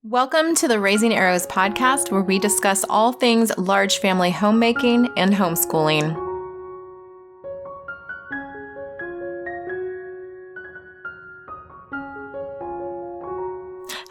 Welcome to the Raising Arrows podcast, where we discuss all things large family homemaking and homeschooling.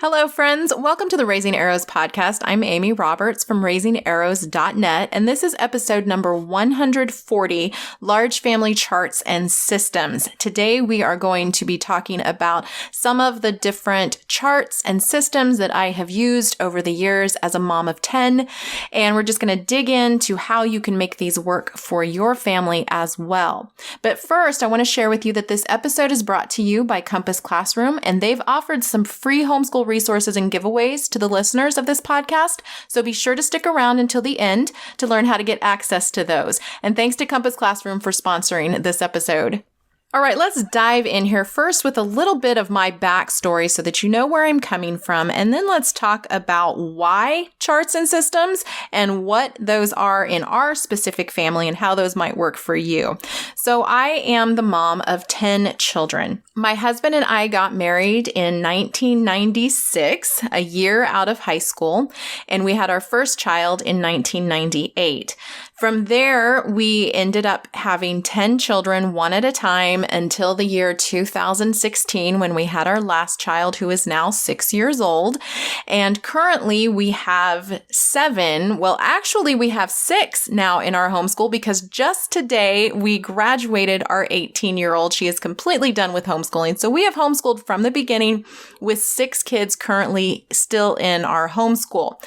Hello, friends. Welcome to the Raising Arrows podcast. I'm Amy Roberts from raisingarrows.net, and this is episode number 140, Large Family Charts and Systems. Today, we are going to be talking about some of the different charts and systems that I have used over the years as a mom of 10, and we're just going to dig into how you can make these work for your family as well. But first, I want to share with you that this episode is brought to you by Compass Classroom, and they've offered some free homeschool resources and giveaways to the listeners of this podcast. So be sure to stick around until the end to learn how to get access to those. And thanks to Compass Classroom for sponsoring this episode. All right, let's dive in here first with a little bit of my backstory so that you know where I'm coming from. And then let's talk about why charts and systems and what those are in our specific family and how those might work for you. So I am the mom of 10 children. My husband and I got married in 1996, a year out of high school, and we had our first child in 1998. From there, we ended up having 10 children, one at a time, until the year 2016, when we had our last child, who is now 6 years old. And currently, we have 7. Well, actually, we have 6 now in our homeschool, because just today, we graduated our 18-year-old. She is completely done with homeschooling. So we have homeschooled from the beginning with 6 kids currently still in our homeschool.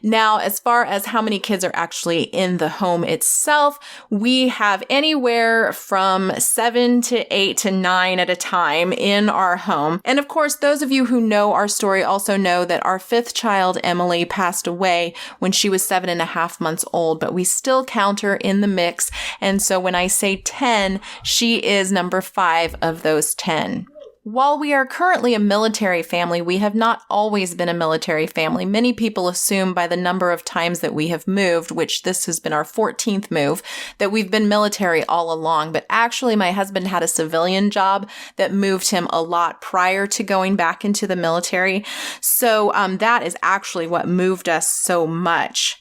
Now, as far as how many kids are actually in the home itself, we have anywhere from 7 to 8 to 9 at a time in our home. And of course, those of you who know our story also know that our 5th child, Emily, passed away when she was 7.5 months old, but we still count her in the mix. And so when I say 10, she is number 5 of those 10. While we are currently a military family, we have not always been a military family. Many people assume by the number of times that we have moved, which this has been our 14th move, that we've been military all along. But actually, my husband had a civilian job that moved him a lot prior to going back into the military. So that is actually what moved us so much.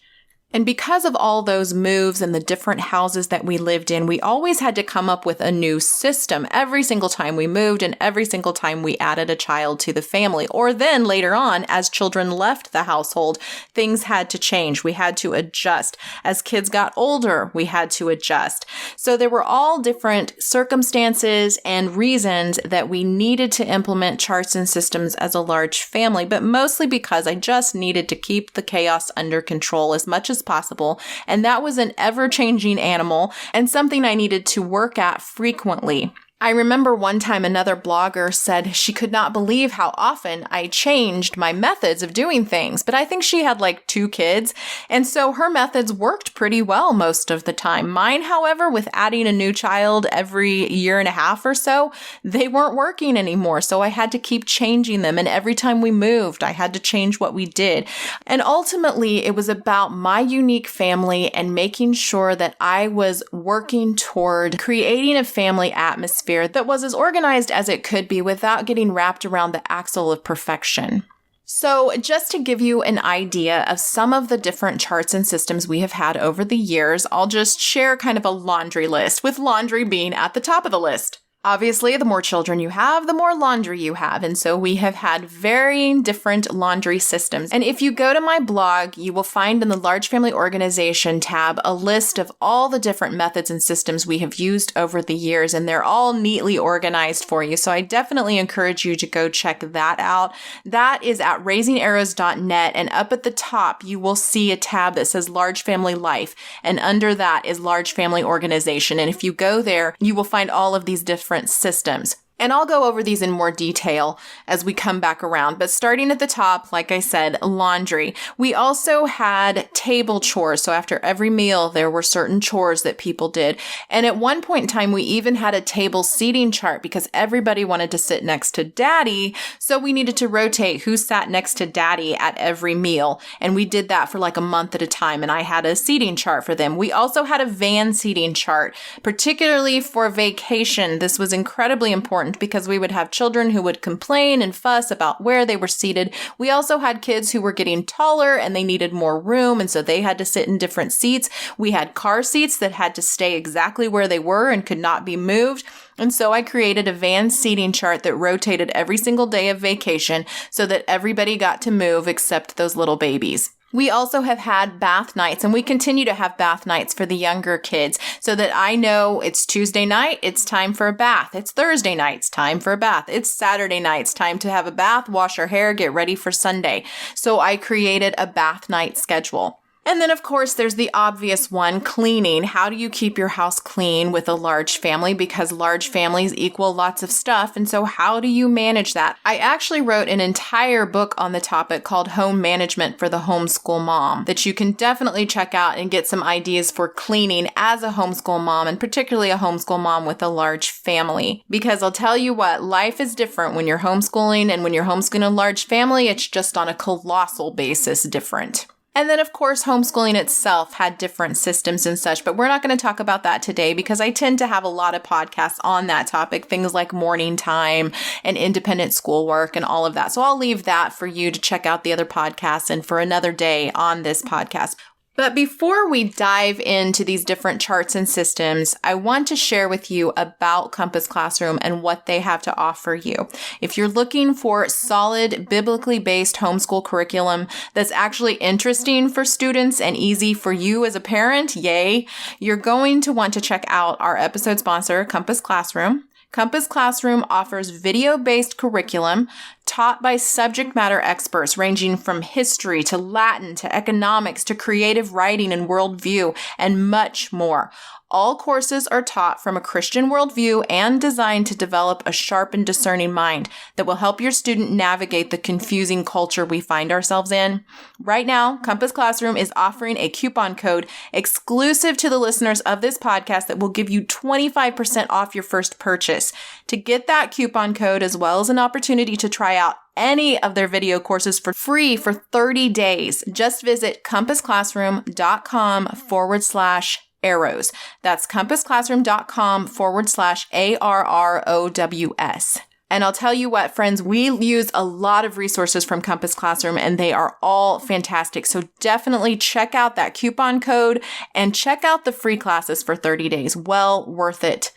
And because of all those moves and the different houses that we lived in, we always had to come up with a new system every single time we moved and every single time we added a child to the family. Or then later on, as children left the household, things had to change. We had to adjust. As kids got older, we had to adjust. So there were all different circumstances and reasons that we needed to implement charts and systems as a large family, but mostly because I just needed to keep the chaos under control as much as possible. And that was an ever-changing animal and something I needed to work at frequently. I remember one time another blogger said she could not believe how often I changed my methods of doing things, but I think she had like 2 kids, and so her methods worked pretty well most of the time. Mine, however, with adding a new child every 1.5 years or so, they weren't working anymore, so I had to keep changing them, and every time we moved, I had to change what we did. And ultimately, it was about my unique family and making sure that I was working toward creating a family atmosphere that was as organized as it could be without getting wrapped around the axle of perfection. So just to give you an idea of some of the different charts and systems we have had over the years, I'll just share kind of a laundry list, with laundry being at the top of the list. Obviously, the more children you have, the more laundry you have. And so we have had varying different laundry systems. And if you go to my blog, you will find in the Large Family Organization tab a list of all the different methods and systems we have used over the years. And they're all neatly organized for you. So I definitely encourage you to go check that out. That is at raisingarrows.net. And up at the top, you will see a tab that says Large Family Life. And under that is Large Family Organization. And if you go there, you will find all of these different systems. And I'll go over these in more detail as we come back around. But starting at the top, like I said, laundry. We also had table chores. So after every meal, there were certain chores that people did. And at one point in time, we even had a table seating chart because everybody wanted to sit next to daddy. So we needed to rotate who sat next to daddy at every meal. And we did that for like a month at a time. And I had a seating chart for them. We also had a van seating chart, particularly for vacation. This was incredibly important overwhelmed because we would have children who would complain and fuss about where they were seated. We also had kids who were getting taller and they needed more room, and so they had to sit in different seats. We had car seats that had to stay exactly where they were and could not be moved. And so I created a van seating chart that rotated every single day of vacation so that everybody got to move except those little babies. We also have had bath nights, and we continue to have bath nights for the younger kids so that I know it's Tuesday night, it's time for a bath. It's Thursday night, it's time for a bath. It's Saturday night, it's time to have a bath, wash our hair, get ready for Sunday. So I created a bath night schedule. And then, of course, there's the obvious one, cleaning. How do you keep your house clean with a large family? Because large families equal lots of stuff. And so how do you manage that? I actually wrote an entire book on the topic called Home Management for the Homeschool Mom that you can definitely check out and get some ideas for cleaning as a homeschool mom, and particularly a homeschool mom with a large family. Because I'll tell you what, life is different when you're homeschooling, and when you're homeschooling a large family, it's just on a colossal basis different. And then, of course, homeschooling itself had different systems and such, but we're not going to talk about that today because I tend to have a lot of podcasts on that topic, things like morning time and independent schoolwork and all of that. So I'll leave that for you to check out the other podcasts and for another day on this podcast. But before we dive into these different charts and systems, I want to share with you about Compass Classroom and what they have to offer you. If you're looking for solid, biblically based homeschool curriculum that's actually interesting for students and easy for you as a parent, yay, you're going to want to check out our episode sponsor, Compass Classroom. Compass Classroom offers video-based curriculum taught by subject matter experts ranging from history to Latin to economics to creative writing and worldview and much more. All courses are taught from a Christian worldview and designed to develop a sharp and discerning mind that will help your student navigate the confusing culture we find ourselves in. Right now, Compass Classroom is offering a coupon code exclusive to the listeners of this podcast that will give you 25% off your first purchase. To get that coupon code, as well as an opportunity to try out any of their video courses for free for 30 days, just visit compassclassroom.com/arrows. That's compassclassroom.com/ARROWS. And I'll tell you what, friends, we use a lot of resources from Compass Classroom and they are all fantastic. So definitely check out that coupon code and check out the free classes for 30 days. Well worth it.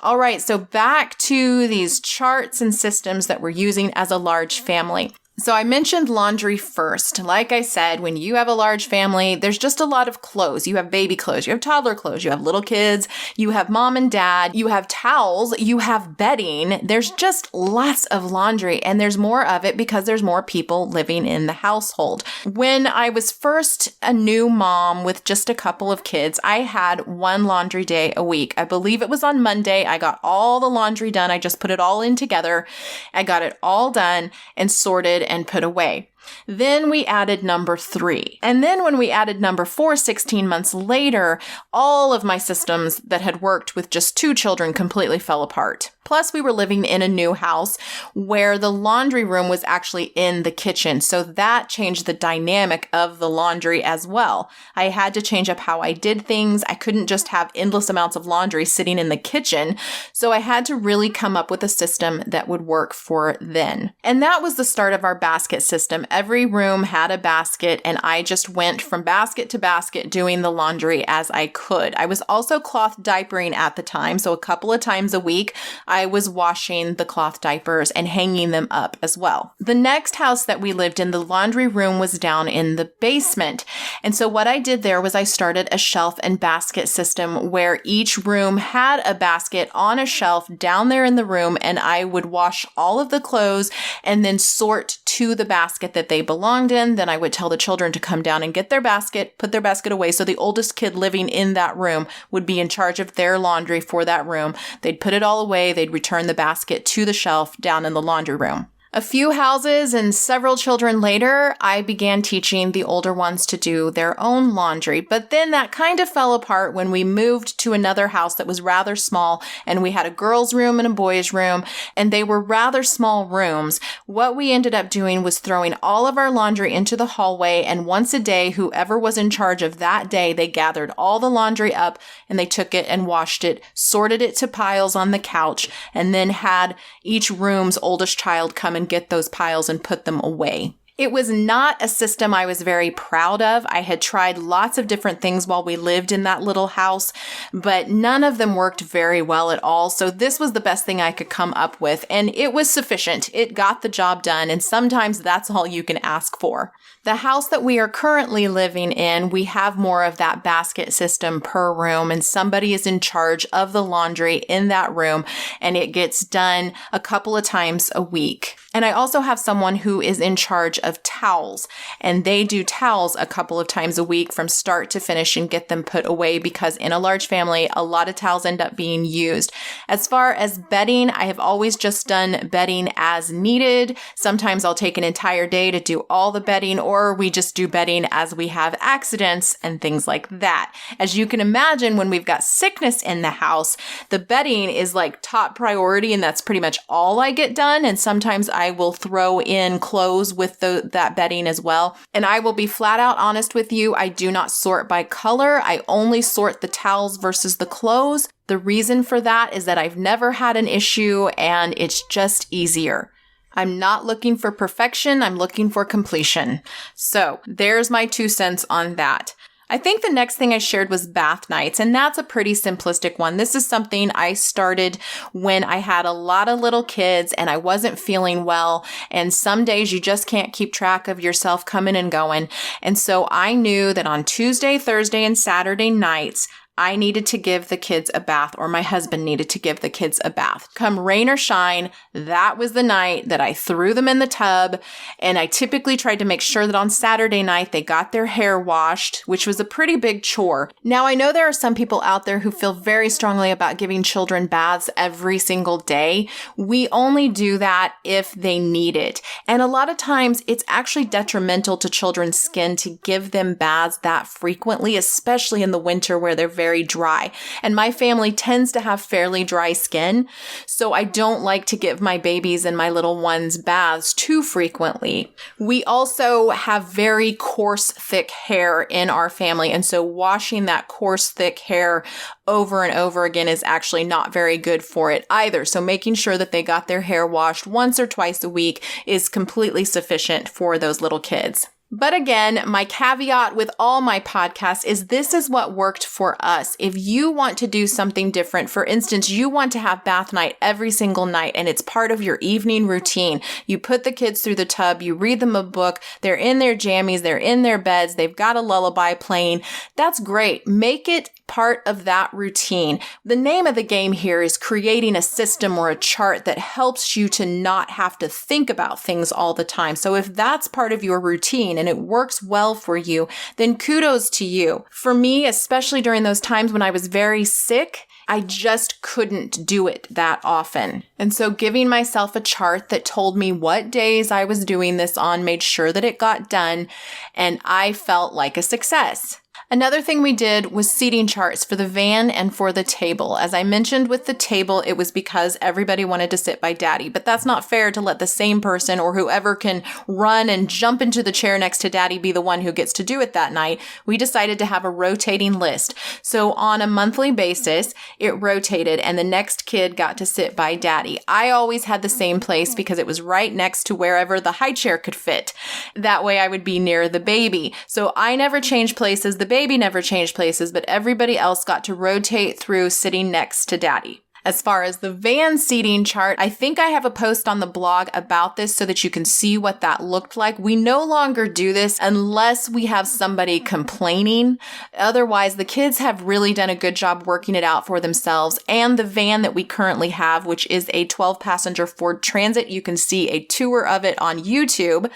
All right, so back to these charts and systems that we're using as a large family. So I mentioned laundry first. Like I said, when you have a large family, there's just a lot of clothes. You have baby clothes, you have toddler clothes, you have little kids, you have mom and dad, you have towels, you have bedding. There's just lots of laundry, and there's more of it because there's more people living in the household. When I was first a new mom with just a couple of kids, I had one laundry day a week. I believe it was on Monday. I got all the laundry done. I just put it all in together. I got it all done and sorted and put away. Then we added number 3. And then when we added number 4, 16 months later, all of my systems that had worked with just 2 children completely fell apart. Plus, we were living in a new house where the laundry room was actually in the kitchen. So that changed the dynamic of the laundry as well. I had to change up how I did things. I couldn't just have endless amounts of laundry sitting in the kitchen. So I had to really come up with a system that would work for then. And that was the start of our basket system. Every room had a basket, and I just went from basket to basket doing the laundry as I could. I was also cloth diapering at the time, so a couple of times a week, I was washing the cloth diapers and hanging them up as well. The next house that we lived in, the laundry room was down in the basement. And so what I did there was I started a shelf and basket system where each room had a basket on a shelf down there in the room, and I would wash all of the clothes and then sort to the basket that they belonged in. Then I would tell the children to come down and get their basket, put their basket away. So the oldest kid living in that room would be in charge of their laundry for that room. They'd put it all away. They'd return the basket to the shelf down in the laundry room. A few houses and several children later, I began teaching the older ones to do their own laundry. But then that kind of fell apart when we moved to another house that was rather small, and we had a girls' room and a boys' room, and they were rather small rooms. What we ended up doing was throwing all of our laundry into the hallway, and once a day, whoever was in charge of that day, they gathered all the laundry up and they took it and washed it, sorted it to piles on the couch, and then had each room's oldest child come and get those piles and put them away. It was not a system I was very proud of. I had tried lots of different things while we lived in that little house, but none of them worked very well at all. So this was the best thing I could come up with, and it was sufficient. It got the job done, and sometimes that's all you can ask for. The house that we are currently living in, we have more of that basket system per room, and somebody is in charge of the laundry in that room, and it gets done a couple of times a week. And I also have someone who is in charge of towels, and they do towels a couple of times a week from start to finish and get them put away, because in a large family, a lot of towels end up being used. As far as bedding, I have always just done bedding as needed. Sometimes I'll take an entire day to do all the bedding, or we just do bedding as we have accidents and things like that. As you can imagine, when we've got sickness in the house, the bedding is like top priority, and that's pretty much all I get done. And sometimes I will throw in clothes with that bedding as well. And I will be flat out honest with you, I do not sort by color. I only sort the towels versus the clothes. The reason for that is that I've never had an issue, and it's just easier. I'm not looking for perfection. I'm looking for completion. So there's my 2 cents on that. I think the next thing I shared was bath nights, and that's a pretty simplistic one. This is something I started when I had a lot of little kids and I wasn't feeling well, and some days you just can't keep track of yourself coming and going. And so I knew that on Tuesday, Thursday, and Saturday nights, I needed to give the kids a bath, or my husband needed to give the kids a bath. Come rain or shine, that was the night that I threw them in the tub, and I typically tried to make sure that on Saturday night they got their hair washed, which was a pretty big chore. Now, I know there are some people out there who feel very strongly about giving children baths every single day. We only do that if they need it. And a lot of times it's actually detrimental to children's skin to give them baths that frequently, especially in the winter where they're very dry. And my family tends to have fairly dry skin, so I don't like to give my babies and my little ones baths too frequently. We also have very coarse, thick hair in our family, and so washing that coarse, thick hair over and over again is actually not very good for it either. So making sure that they got their hair washed once or twice a week is completely sufficient for those little kids. But again, my caveat with all my podcasts is this is what worked for us. If you want to do something different, for instance, you want to have bath night every single night and it's part of your evening routine. You put the kids through the tub, you read them a book, they're in their jammies, they're in their beds, they've got a lullaby playing. That's great. Make it part of that routine. The name of the game here is creating a system or a chart that helps you to not have to think about things all the time. So if that's part of your routine and it works well for you, then kudos to you. For me, especially during those times when I was very sick, I just couldn't do it that often. And so giving myself a chart that told me what days I was doing this on made sure that it got done, and I felt like a success. Another thing we did was seating charts for the van and for the table. As I mentioned with the table, it was because everybody wanted to sit by daddy, but that's not fair to let the same person or whoever can run and jump into the chair next to daddy be the one who gets to do it that night. We decided to have a rotating list. So on a monthly basis, it rotated and the next kid got to sit by daddy. I always had the same place because it was right next to wherever the high chair could fit. That way I would be near the baby. So I never changed places. The baby never changed places, but everybody else got to rotate through sitting next to daddy. As far as the van seating chart, I think I have a post on the blog about this so that you can see what that looked like. We no longer do this unless we have somebody complaining. Otherwise, the kids have really done a good job working it out for themselves. And the van that we currently have, which is a 12-passenger Ford Transit, you can see a tour of it on YouTube.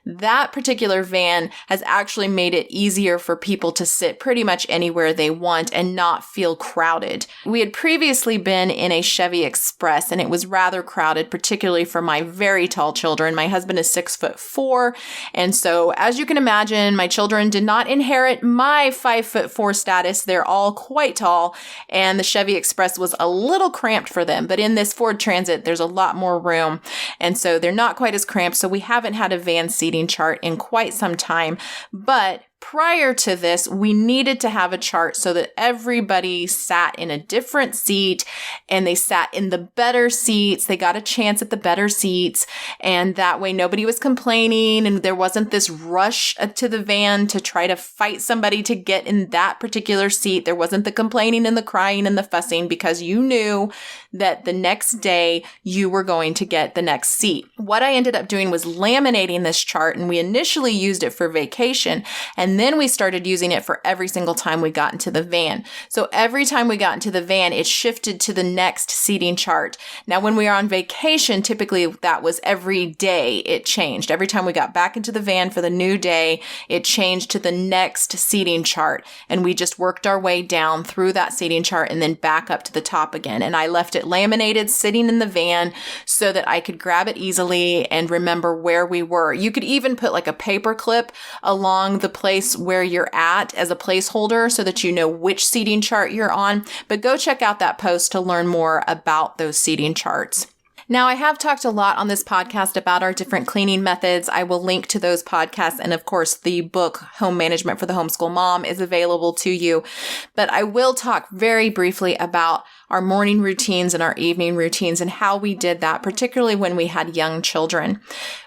That particular van has actually made it easier for people to sit pretty much anywhere they want and not feel crowded. We had previously been in a Chevy Express and it was rather crowded, particularly for my very tall children. My husband is 6'4", and so as you can imagine, my children did not inherit my 5'4" status. They're all quite tall, and the Chevy Express was a little cramped for them. But in this Ford Transit, there's a lot more room, and so they're not quite as cramped. So we haven't had a van seating chart in quite some time, but prior to this, we needed to have a chart so that everybody sat in a different seat and they sat in the better seats. They got a chance at the better seats. And that way nobody was complaining and there wasn't this rush to the van to try to fight somebody to get in that particular seat. There wasn't the complaining and the crying and the fussing because you knew that the next day you were going to get the next seat. What I ended up doing was laminating this chart, and we initially used it for vacation, and then we started using it for every single time we got into the van. So every time we got into the van, it shifted to the next seating chart. Now, when we were on vacation, typically that was every day it changed. Every time we got back into the van for the new day, it changed to the next seating chart. And we just worked our way down through that seating chart and then back up to the top again. And I left it laminated sitting in the van so that I could grab it easily and remember where we were. You could even put like a paper clip along the place where you're at as a placeholder so that you know which seating chart you're on. But go check out that post to learn more about those seating charts. Now, I have talked a lot on this podcast about our different cleaning methods. I will link to those podcasts. And of course, the book, Home Management for the Homeschool Mom, is available to you. But I will talk very briefly about our morning routines and our evening routines and how we did that, particularly when we had young children.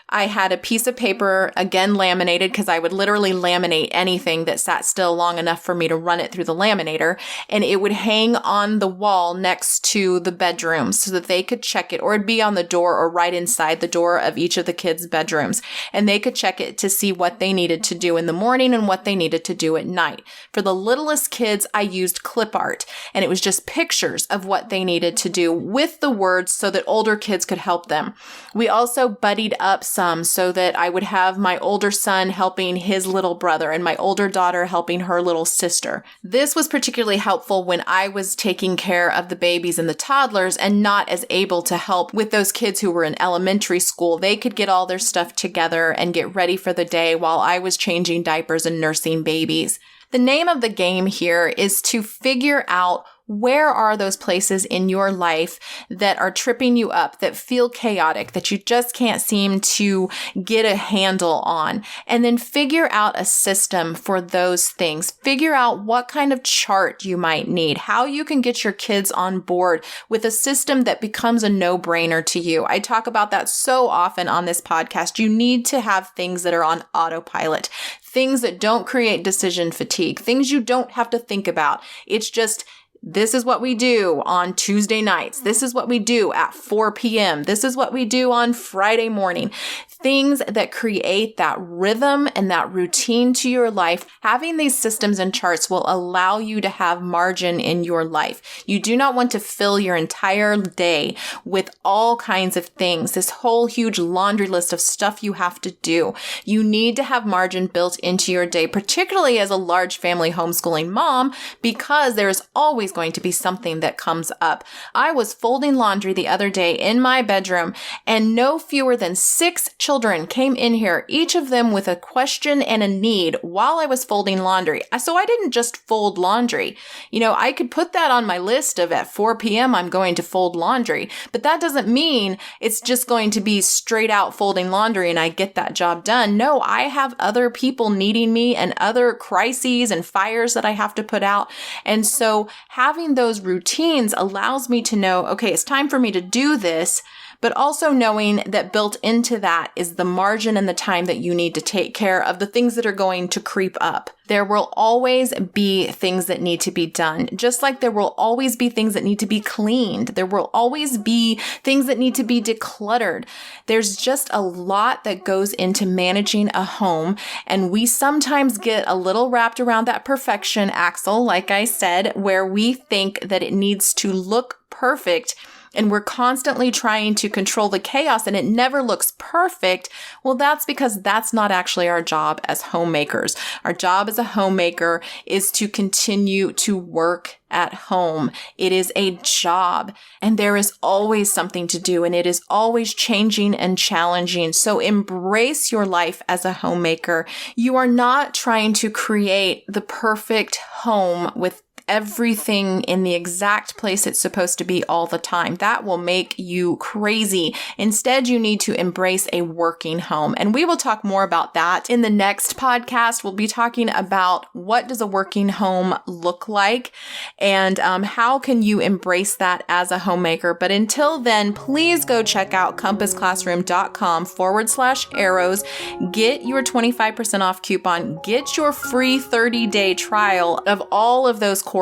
I had a piece of paper, again laminated, because I would literally laminate anything that sat still long enough for me to run it through the laminator, and it would hang on the wall next to the bedrooms so that they could check it, or it'd be on the door or right inside the door of each of the kids' bedrooms, and they could check it to see what they needed to do in the morning and what they needed to do at night. For the littlest kids, I used clip art, and it was just pictures of what they needed to do with the words so that older kids could help them. We also buddied up some so that I would have my older son helping his little brother and my older daughter helping her little sister. This was particularly helpful when I was taking care of the babies and the toddlers and not as able to help with those kids who were in elementary school. They could get all their stuff together and get ready for the day while I was changing diapers and nursing babies. The name of the game here is to figure out where are those places in your life that are tripping you up, that feel chaotic, that you just can't seem to get a handle on? And then figure out a system for those things. Figure out what kind of chart you might need, how you can get your kids on board with a system that becomes a no-brainer to you. I talk about that so often on this podcast. You need to have things that are on autopilot, things that don't create decision fatigue, things you don't have to think about. It's just, this is what we do on Tuesday nights. This is what we do at 4 p.m. This is what we do on Friday morning. Things that create that rhythm and that routine to your life. Having these systems and charts will allow you to have margin in your life. You do not want to fill your entire day with all kinds of things, this whole huge laundry list of stuff you have to do. You need to have margin built into your day, particularly as a large family homeschooling mom, because there is always going to be something that comes up. I was folding laundry the other day in my bedroom, and no fewer than 6 children came in here, each of them with a question and a need while I was folding laundry. So I didn't just fold laundry. I could put that on my list of at 4 p.m. I'm going to fold laundry, but that doesn't mean it's just going to be straight out folding laundry and I get that job done. No, I have other people needing me and other crises and fires that I have to put out. And so having those routines allows me to know, okay, it's time for me to do this, but also knowing that built into that is the margin and the time that you need to take care of the things that are going to creep up. There will always be things that need to be done, just like there will always be things that need to be cleaned. There will always be things that need to be decluttered. There's just a lot that goes into managing a home, and we sometimes get a little wrapped around that perfection axle, like I said, where we think that it needs to look perfect. and we're constantly trying to control the chaos and it never looks perfect, well, that's because that's not actually our job as homemakers. Our job as a homemaker is to continue to work at home. It is a job, and there is always something to do, and it is always changing and challenging. So embrace your life as a homemaker. You are not trying to create the perfect home with everything in the exact place it's supposed to be all the time. That will make you crazy. Instead, you need to embrace a working home. And we will talk more about that in the next podcast. We'll be talking about what does a working home look like and how can you embrace that as a homemaker. But until then, please go check out compassclassroom.com/arrows. Get your 25% off coupon. Get your free 30-day trial of all of those courses.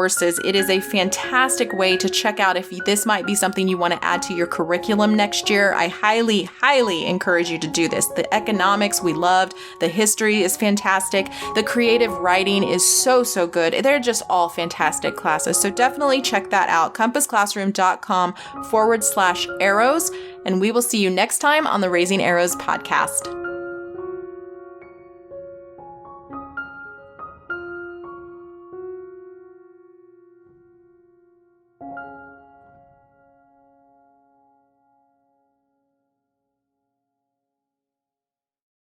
It is a fantastic way to check out if this might be something you want to add to your curriculum next year. I highly, highly encourage you to do this. The economics we loved. The history is fantastic. The creative writing is so good. They're just all fantastic classes. So definitely check that out. compassclassroom.com/arrows. And we will see you next time on the Raising Arrows podcast.